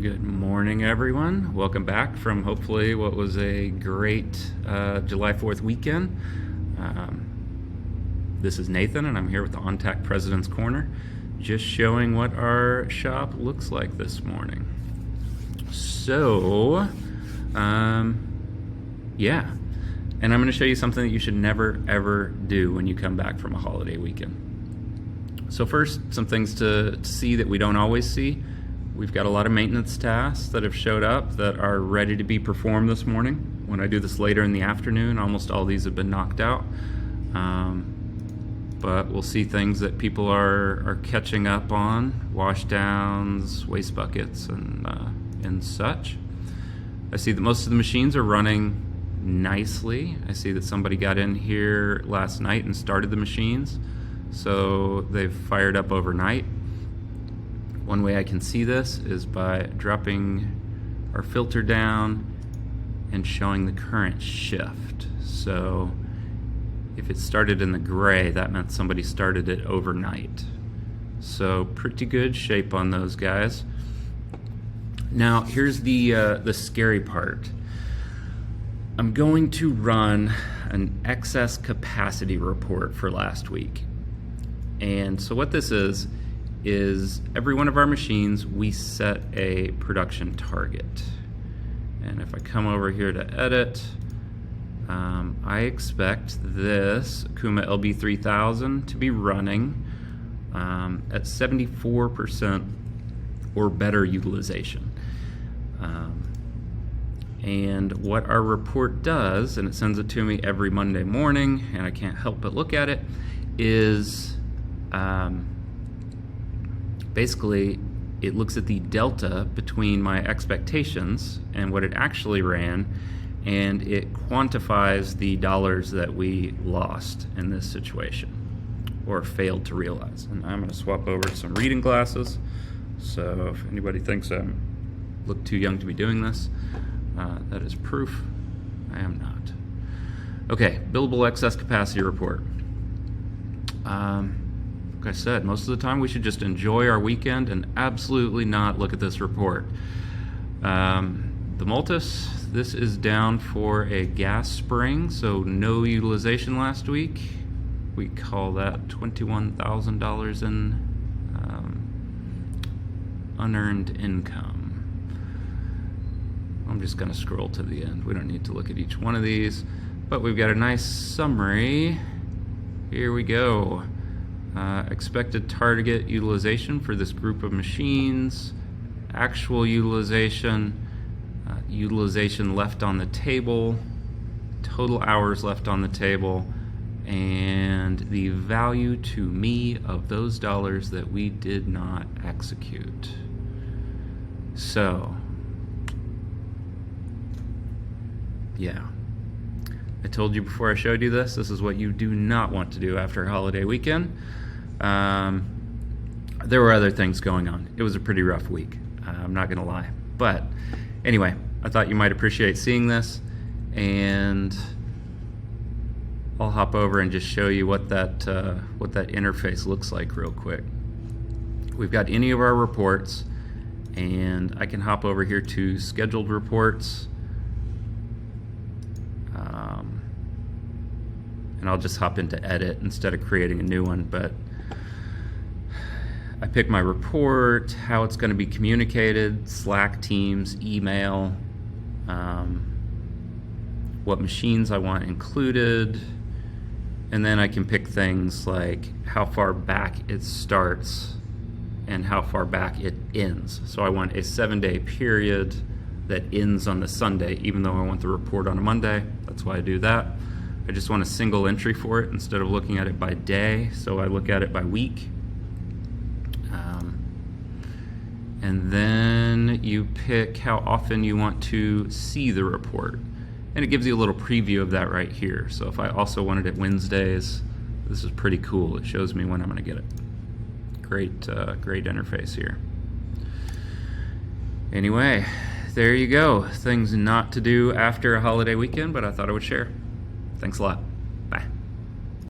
Good morning, everyone. Welcome back from hopefully what was a great July 4th weekend. This is Nathan, and I'm here with the OnTakt President's Corner, just showing what our shop looks like this morning. So, yeah. And I'm going to show you something that you should never, ever do when you come back from a holiday weekend. So first, some things to see that we don't always see. We've got a lot of maintenance tasks that have showed up that are ready to be performed this morning. When I do this later in the afternoon, almost all these have been knocked out. But we'll see things that people are catching up on, wash downs, waste buckets, and such. I see that most of the machines are running nicely. I see that somebody got in here last night and started the machines, so they've fired up overnight. One way I can see this is by dropping our filter down and showing the current shift. So if it started in the gray, that meant somebody started it overnight. So pretty good shape on those guys. Now here's the scary part. I'm going to run an excess capacity report for last week. And so what this is every one of our machines, we set a production target. And if I come over here to edit, I expect this Kuma LB3000 to be running at 74% or better utilization. And what our report does, and it sends it to me every Monday morning, and I can't help but look at it, is basically it looks at the delta between my expectations and what it actually ran, and it quantifies the dollars that we lost in this situation or failed to realize. And I'm going to swap over to some reading glasses, so if anybody thinks I look too young to be doing this, that is proof I am not. Okay, billable excess capacity report. Like I said, most of the time we should just enjoy our weekend and absolutely not look at this report. The Multus, this is down for a gas spring, so no utilization last week. We call that $21,000 in unearned income. I'm just going to scroll to the end. We don't need to look at each one of these, but we've got a nice summary. Here we go. Expected target utilization for this group of machines, actual utilization, utilization left on the table, total hours left on the table, and the value to me of those dollars that we did not execute. So, yeah. I told you before I showed you this is what you do not want to do after a holiday weekend. There were other things going on. It was a pretty rough week, I'm not gonna lie. But anyway, I thought you might appreciate seeing this, and I'll hop over and just show you what that interface looks like real quick. We've got any of our reports, and I can hop over here to scheduled reports, and I'll just hop into edit instead of creating a new one. But I pick my report, how it's going to be communicated, Slack, Teams, email, what machines I want included, and then I can pick things like how far back it starts and how far back it ends. So I want a 7-day period that ends on the Sunday, even though I want the report on a Monday. That's why I do that. I just want a single entry for it instead of looking at it by day, so I look at it by week. And then you pick how often you want to see the report. And it gives you a little preview of that right here. So if I also wanted it Wednesdays, this is pretty cool. It shows me when I'm gonna get it. Great interface here. Anyway, there you go. Things not to do after a holiday weekend, but I thought I would share. Thanks a lot.